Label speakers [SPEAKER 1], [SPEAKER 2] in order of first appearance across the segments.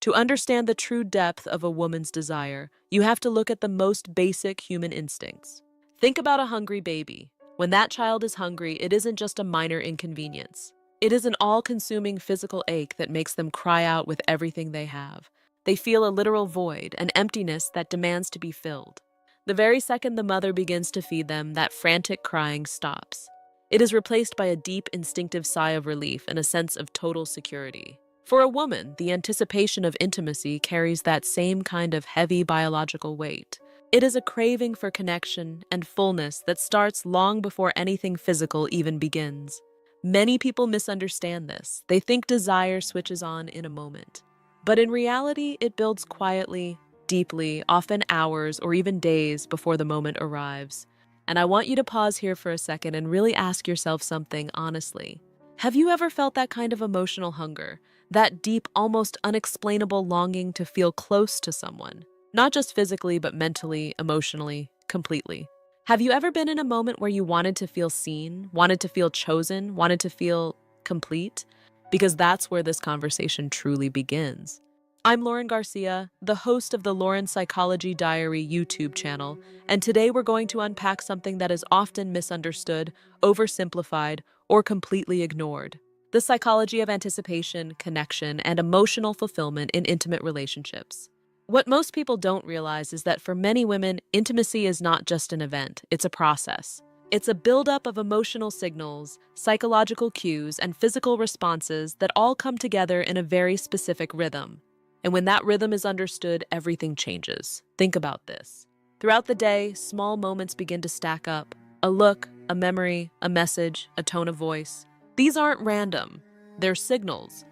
[SPEAKER 1] To understand the true depth of a woman's desire, you have to look at the most basic human instincts. Think about a hungry baby. When that child is hungry, it isn't just a minor inconvenience. It is an all-consuming physical ache that makes them cry out with everything they have. They feel a literal void, an emptiness that demands to be filled. The very second the mother begins to feed them, that frantic crying stops. It is replaced by a deep, instinctive sigh of relief and a sense of total security. For a woman, the anticipation of intimacy carries that same kind of heavy biological weight. It is a craving for connection and fullness that starts long before anything physical even begins. Many people misunderstand this. They think desire switches on in a moment. But in reality, it builds quietly, deeply, often hours or even days before the moment arrives. And I want you to pause here for a second and really ask yourself something honestly. Have you ever felt that kind of emotional hunger? That deep, almost unexplainable longing to feel close to someone? Not just physically, but mentally, emotionally, completely. Have you ever been in a moment where you wanted to feel seen, wanted to feel chosen, wanted to feel complete? Because that's where this conversation truly begins. I'm Lauren Garcia, the host of the Lauren Psychology Diary YouTube channel, and today we're going to unpack something that is often misunderstood, oversimplified, or completely ignored: the psychology of anticipation, connection, and emotional fulfillment in intimate relationships. What most people don't realize is that for many women, intimacy is not just an event, it's a process. It's a buildup of emotional signals, psychological cues, and physical responses that all come together in a very specific rhythm. And when that rhythm is understood, everything changes. Think about this. Throughout the day, small moments begin to stack up. A look, a memory, a message, a tone of voice. These aren't random. They're signals.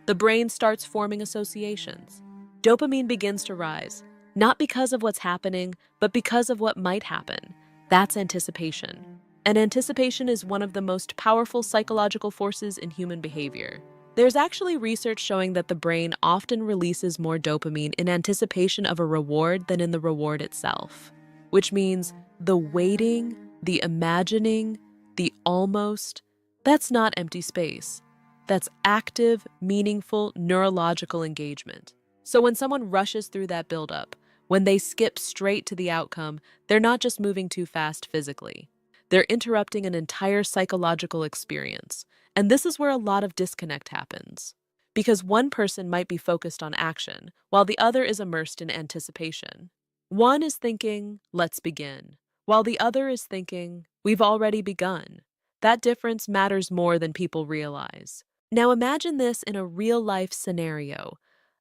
[SPEAKER 1] The brain starts forming associations. Dopamine begins to rise, not because of what's happening, but because of what might happen. That's anticipation. And anticipation is one of the most powerful psychological forces in human behavior. There's actually research showing that the brain often releases more dopamine in anticipation of a reward than in the reward itself. Which means the waiting, the imagining, the almost, that's not empty space. That's active, meaningful, neurological engagement. So when someone rushes through that buildup, when they skip straight to the outcome, they're not just moving too fast physically. They're interrupting an entire psychological experience. And this is where a lot of disconnect happens. Because one person might be focused on action, while the other is immersed in anticipation. One is thinking, let's begin, while the other is thinking, we've already begun. That difference matters more than people realize. Now imagine this in a real-life scenario.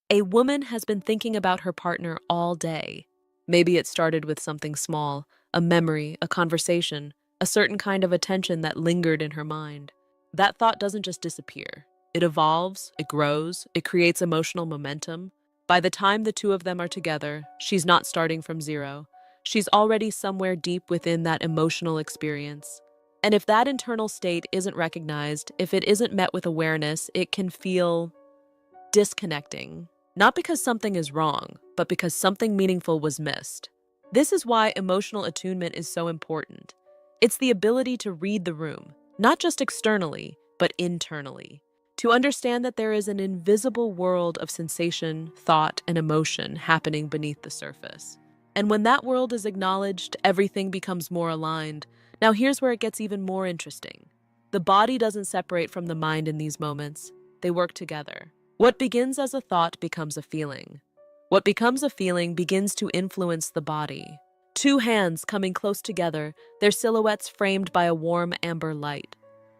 [SPEAKER 1] A woman has been thinking about her partner all day. Maybe it started with something small, a memory, a conversation, a certain kind of attention that lingered in her mind. That thought doesn't just disappear. It evolves, it grows, it creates emotional momentum. By the time the two of them are together, she's not starting from zero. She's already somewhere deep within that emotional experience. And if that internal state isn't recognized, if it isn't met with awareness, it can feel disconnecting. Not because something is wrong, but because something meaningful was missed. This is why emotional attunement is so important. It's the ability to read the room, not just externally, but internally. To understand that there is an invisible world of sensation, thought, and emotion happening beneath the surface. And when that world is acknowledged, everything becomes more aligned. Now here's where it gets even more interesting. The body doesn't separate from the mind in these moments. They work together. What begins as a thought becomes a feeling. What becomes a feeling begins to influence the body. Two hands coming close together, their silhouettes framed by a warm amber light.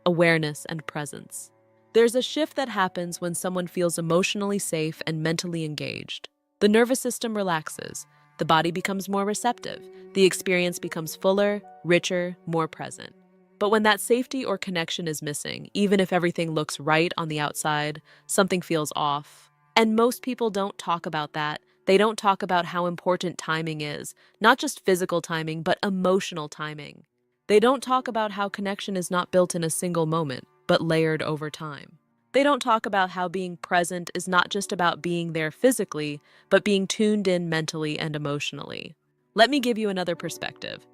[SPEAKER 1] Awareness and presence. There's a shift that happens when someone feels emotionally safe and mentally engaged. The nervous system relaxes. The body becomes more receptive. The experience becomes fuller, richer, more present. But when that safety or connection is missing, even if everything looks right on the outside, something feels off. And most people don't talk about that. They don't talk about how important timing is, not just physical timing, but emotional timing. They don't talk about how connection is not built in a single moment, but layered over time. They don't talk about how being present is not just about being there physically, but being tuned in mentally and emotionally. Let me give you another perspective.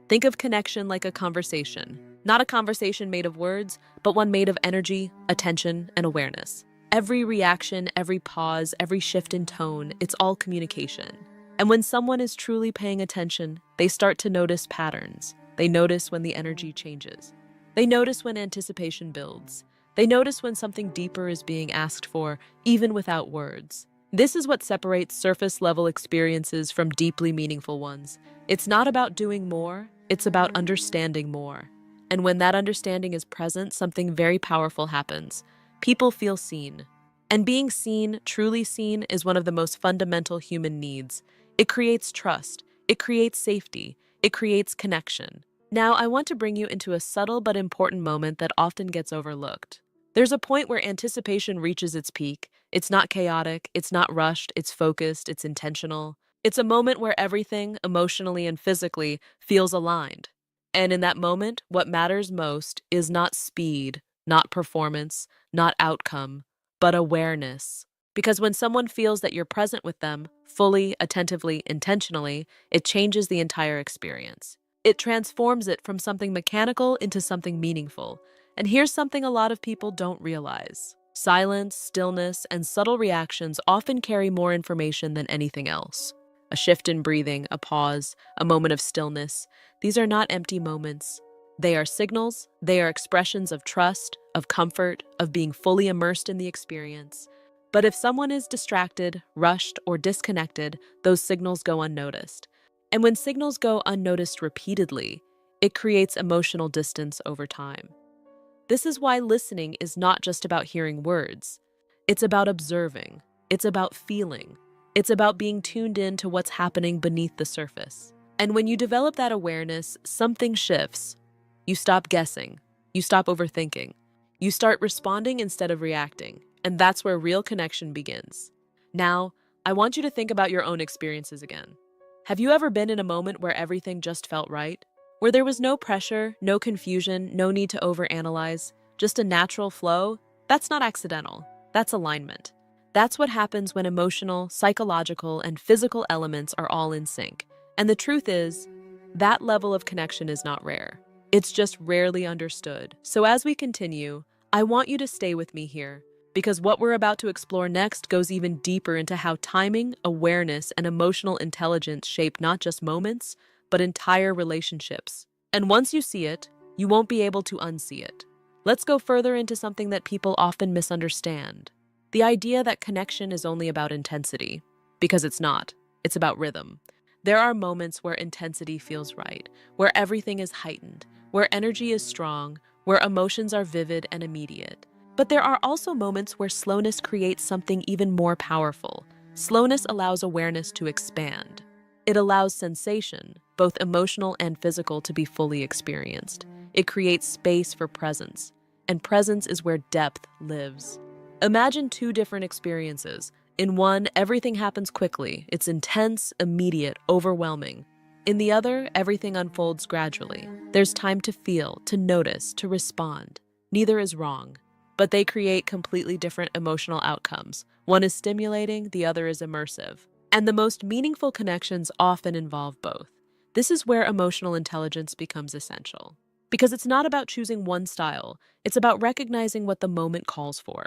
[SPEAKER 1] Think of connection like a conversation. Not a conversation made of words, but one made of energy, attention, and awareness. Every reaction, every pause, every shift in tone, it's all communication. And when someone is truly paying attention, they start to notice patterns. They notice when the energy changes. They notice when anticipation builds. They notice when something deeper is being asked for, even without words. This is what separates surface-level experiences from deeply meaningful ones. It's not about doing more, it's about understanding more. And when that understanding is present, something very powerful happens. People feel seen. And being seen, truly seen, is one of the most fundamental human needs. It creates trust, it creates safety, it creates connection. Now, I want to bring you into a subtle but important moment that often gets overlooked. There's a point where anticipation reaches its peak. It's not chaotic, it's not rushed, it's focused, it's intentional. It's a moment where everything, emotionally and physically, feels aligned. And in that moment, what matters most is not speed, not performance, not outcome, but awareness. Because when someone feels that you're present with them, fully, attentively, intentionally, it changes the entire experience. It transforms it from something mechanical into something meaningful. And here's something a lot of people don't realize. Silence, stillness, and subtle reactions often carry more information than anything else. A shift in breathing, a pause, a moment of stillness. These are not empty moments. They are signals, they are expressions of trust, of comfort, of being fully immersed in the experience. But if someone is distracted, rushed, or disconnected, those signals go unnoticed. And when signals go unnoticed repeatedly, it creates emotional distance over time. This is why listening is not just about hearing words. It's about observing. It's about feeling. It's about being tuned in to what's happening beneath the surface. And when you develop that awareness, something shifts. You stop guessing. You stop overthinking. You start responding instead of reacting. And that's where real connection begins. Now, I want you to think about your own experiences again. Have you ever been in a moment where everything just felt right? Where there was no pressure, no confusion, no need to overanalyze, just a natural flow? That's not accidental. That's alignment. That's what happens when emotional, psychological, and physical elements are all in sync. And the truth is, that level of connection is not rare. It's just rarely understood. So as we continue, I want you to stay with me here, because what we're about to explore next goes even deeper into how timing, awareness, and emotional intelligence shape not just moments, but entire relationships. And once you see it, you won't be able to unsee it. Let's go further into something that people often misunderstand. The idea that connection is only about intensity, because it's not. It's about rhythm. There are moments where intensity feels right, where everything is heightened, where energy is strong, where emotions are vivid and immediate. But there are also moments where slowness creates something even more powerful. Slowness allows awareness to expand. It allows sensation, both emotional and physical, to be fully experienced. It creates space for presence, and presence is where depth lives. Imagine two different experiences. In one, everything happens quickly. It's intense, immediate, overwhelming. In the other, everything unfolds gradually. There's time to feel, to notice, to respond. Neither is wrong, but they create completely different emotional outcomes. One is stimulating, the other is immersive. And the most meaningful connections often involve both. This is where emotional intelligence becomes essential. Because it's not about choosing one style, it's about recognizing what the moment calls for.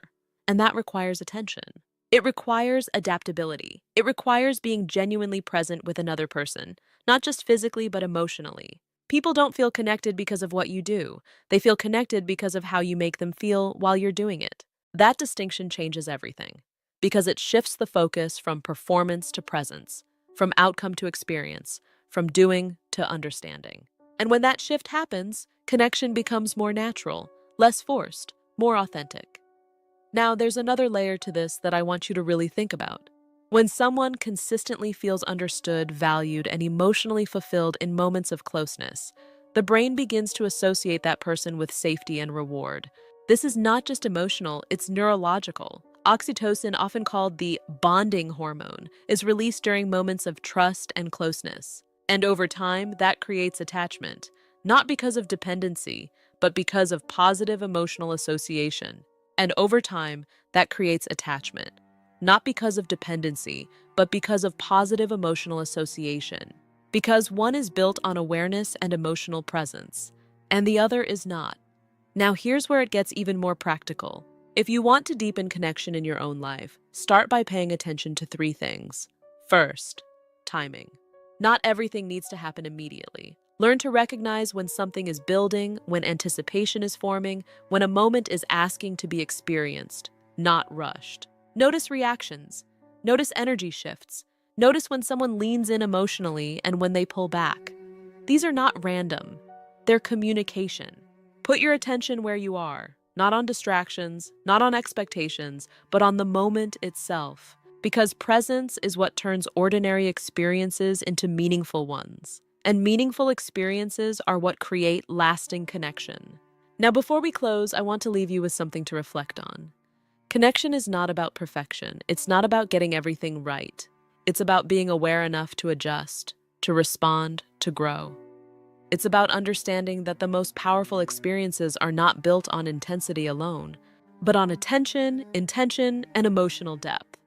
[SPEAKER 1] And that requires attention. It requires adaptability. It requires being genuinely present with another person, not just physically but emotionally. People don't feel connected because of what you do. They feel connected because of how you make them feel while you're doing it. That distinction changes everything, because it shifts the focus from performance to presence, from outcome to experience, from doing to understanding. And when that shift happens, connection becomes more natural, less forced, more authentic. Now, there's another layer to this that I want you to really think about. When someone consistently feels understood, valued, and emotionally fulfilled in moments of closeness, the brain begins to associate that person with safety and reward. This is not just emotional, it's neurological. Oxytocin, often called the bonding hormone, is released during moments of trust and closeness. And over time, that creates attachment, not because of dependency, but because of positive emotional association. And over time, that creates attachment, not because of dependency, but because of positive emotional association. Because one is built on awareness and emotional presence, and the other is not. Now here's where it gets even more practical. If you want to deepen connection in your own life, start by paying attention to three things. First, timing. Not everything needs to happen immediately. Learn to recognize when something is building, when anticipation is forming, when a moment is asking to be experienced, not rushed. Notice reactions. Notice energy shifts. Notice when someone leans in emotionally and when they pull back. These are not random. They're communication. Put your attention where you are, not on distractions, not on expectations, but on the moment itself. Because presence is what turns ordinary experiences into meaningful ones. And meaningful experiences are what create lasting connection. Now, before we close, I want to leave you with something to reflect on. Connection is not about perfection. It's not about getting everything right. It's about being aware enough to adjust, to respond, to grow. It's about understanding that the most powerful experiences are not built on intensity alone, but on attention, intention, and emotional depth.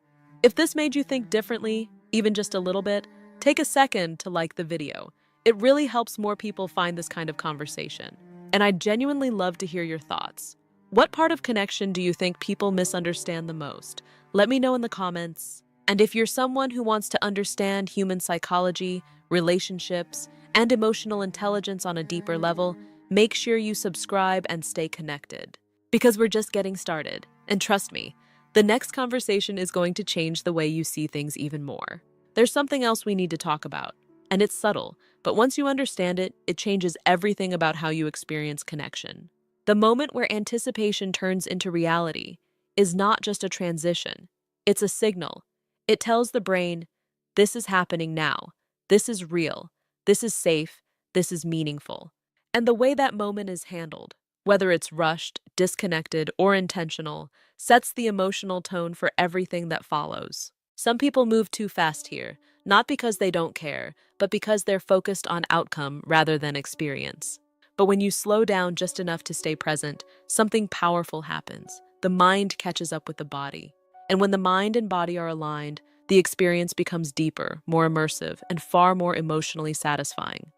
[SPEAKER 1] If this made you think differently, even just a little bit, take a second to like the video. It really helps more people find this kind of conversation. And I'd genuinely love to hear your thoughts. What part of connection do you think people misunderstand the most? Let me know in the comments. And if you're someone who wants to understand human psychology, relationships, and emotional intelligence on a deeper level, make sure you subscribe and stay connected. Because we're just getting started. And trust me, the next conversation is going to change the way you see things even more. There's something else we need to talk about, and it's subtle, but once you understand it, it changes everything about how you experience connection. The moment where anticipation turns into reality is not just a transition, it's a signal. It tells the brain, this is happening now, this is real, this is safe, this is meaningful. And the way that moment is handled, whether it's rushed, disconnected, or intentional, sets the emotional tone for everything that follows. Some people move too fast here, not because they don't care, but because they're focused on outcome rather than experience. But when you slow down just enough to stay present, something powerful happens. The mind catches up with the body. And when the mind and body are aligned, the experience becomes deeper, more immersive, and far more emotionally satisfying.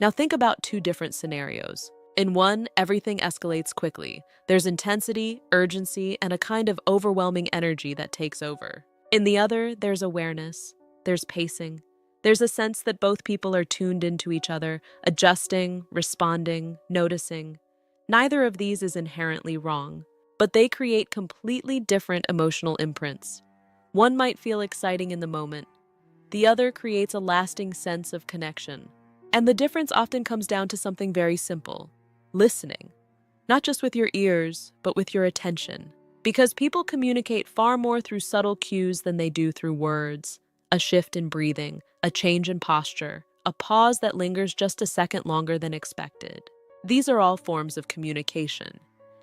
[SPEAKER 1] Now think about two different scenarios. In one, everything escalates quickly. There's intensity, urgency, and a kind of overwhelming energy that takes over. In the other, there's awareness, there's pacing. There's a sense that both people are tuned into each other, adjusting, responding, noticing. Neither of these is inherently wrong, but they create completely different emotional imprints. One might feel exciting in the moment. The other creates a lasting sense of connection. And the difference often comes down to something very simple: listening. Not just with your ears, but with your attention. Because people communicate far more through subtle cues than they do through words. A shift in breathing, a change in posture, a pause that lingers just a second longer than expected. These are all forms of communication.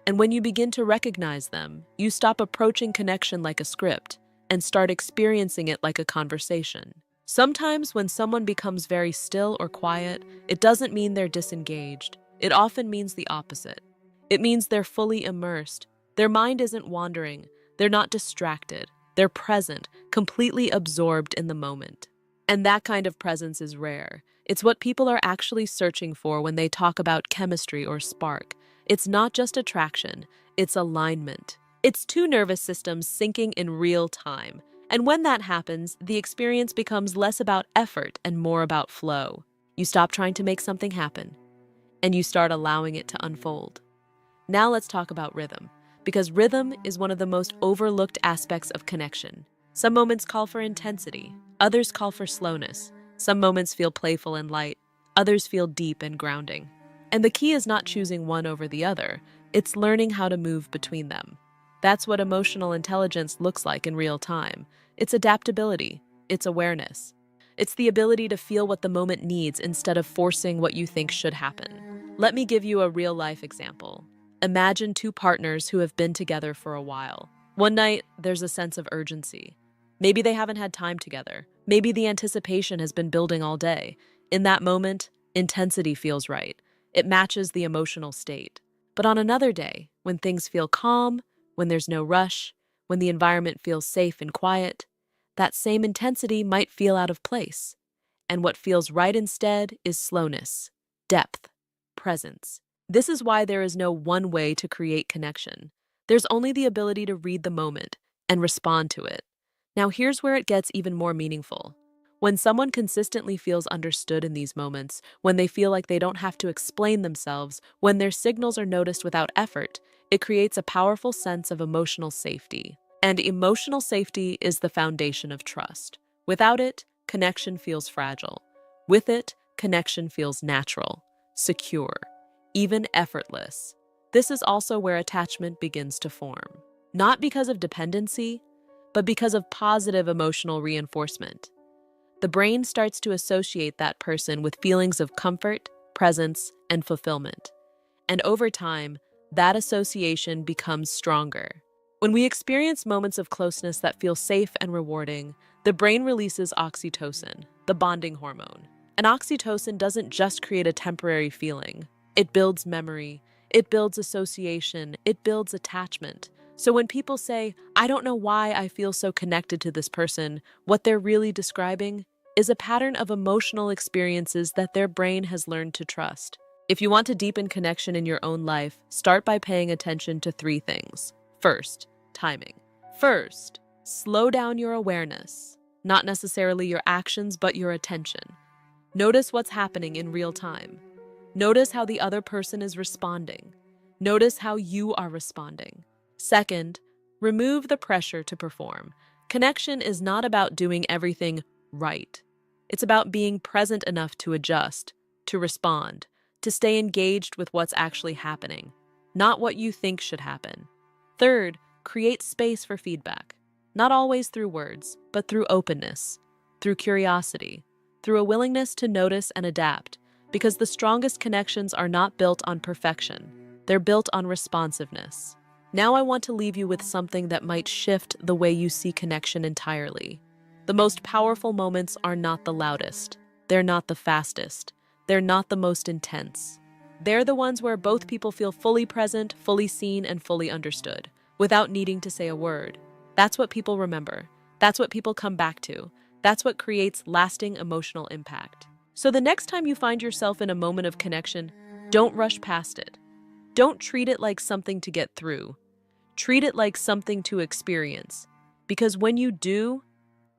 [SPEAKER 1] And when you begin to recognize them, you stop approaching connection like a script and start experiencing it like a conversation. Sometimes when someone becomes very still or quiet, it doesn't mean they're disengaged. It often means the opposite. It means they're fully immersed. Their mind isn't wandering. They're not distracted. They're present, completely absorbed in the moment. And that kind of presence is rare. It's what people are actually searching for when they talk about chemistry or spark. It's not just attraction, it's alignment. It's two nervous systems syncing in real time. And when that happens, the experience becomes less about effort and more about flow. You stop trying to make something happen, and you start allowing it to unfold. Now let's talk about rhythm, because rhythm is one of the most overlooked aspects of connection. Some moments call for intensity, others call for slowness. Some moments feel playful and light, others feel deep and grounding. And the key is not choosing one over the other, it's learning how to move between them. That's what emotional intelligence looks like in real time. It's adaptability, it's awareness. It's the ability to feel what the moment needs instead of forcing what you think should happen. Let me give you a real-life example. Imagine two partners who have been together for a while. One night, there's a sense of urgency. Maybe they haven't had time together. Maybe the anticipation has been building all day. In that moment, intensity feels right. It matches the emotional state. But on another day, when things feel calm, when there's no rush, when the environment feels safe and quiet, that same intensity might feel out of place. And what feels right instead is slowness, depth, presence. This is why there is no one way to create connection. There's only the ability to read the moment and respond to it. Now, here's where it gets even more meaningful. When someone consistently feels understood in these moments, when they feel like they don't have to explain themselves, when their signals are noticed without effort, it creates a powerful sense of emotional safety. And emotional safety is the foundation of trust. Without it, connection feels fragile. With it, connection feels natural, secure, even effortless. This is also where attachment begins to form. Not because of dependency, but because of positive emotional reinforcement. The brain starts to associate that person with feelings of comfort, presence, and fulfillment. And over time, that association becomes stronger. When we experience moments of closeness that feel safe and rewarding, the brain releases oxytocin, the bonding hormone. And oxytocin doesn't just create a temporary feeling. It builds memory, it builds association, it builds attachment. So when people say, "I don't know why I feel so connected to this person," what they're really describing is a pattern of emotional experiences that their brain has learned to trust. If you want to deepen connection in your own life, start by paying attention to three things. First, timing. First, slow down your awareness, not necessarily your actions, but your attention. Notice what's happening in real time. Notice how the other person is responding. Notice how you are responding. Second, remove the pressure to perform. Connection is not about doing everything right. It's about being present enough to adjust, to respond, to stay engaged with what's actually happening, not what you think should happen. Third, create space for feedback, not always through words, but through openness, through curiosity, through a willingness to notice and adapt, because the strongest connections are not built on perfection, they're built on responsiveness. Now I want to leave you with something that might shift the way you see connection entirely. The most powerful moments are not the loudest, they're not the fastest, they're not the most intense. They're the ones where both people feel fully present, fully seen, and fully understood, without needing to say a word. That's what people remember. That's what people come back to. That's what creates lasting emotional impact. So the next time you find yourself in a moment of connection, don't rush past it. Don't treat it like something to get through. Treat it like something to experience. Because when you do,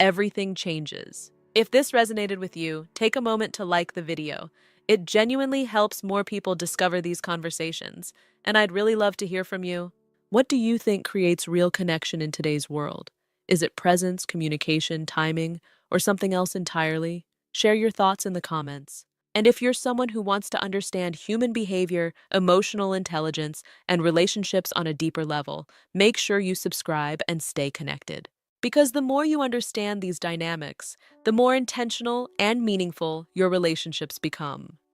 [SPEAKER 1] everything changes. If this resonated with you, take a moment to like the video. It genuinely helps more people discover these conversations, and I'd really love to hear from you. What do you think creates real connection in today's world? Is it presence, communication, timing, or something else entirely? Share your thoughts in the comments. And if you're someone who wants to understand human behavior, emotional intelligence, and relationships on a deeper level, make sure you subscribe and stay connected. Because the more you understand these dynamics, the more intentional and meaningful your relationships become.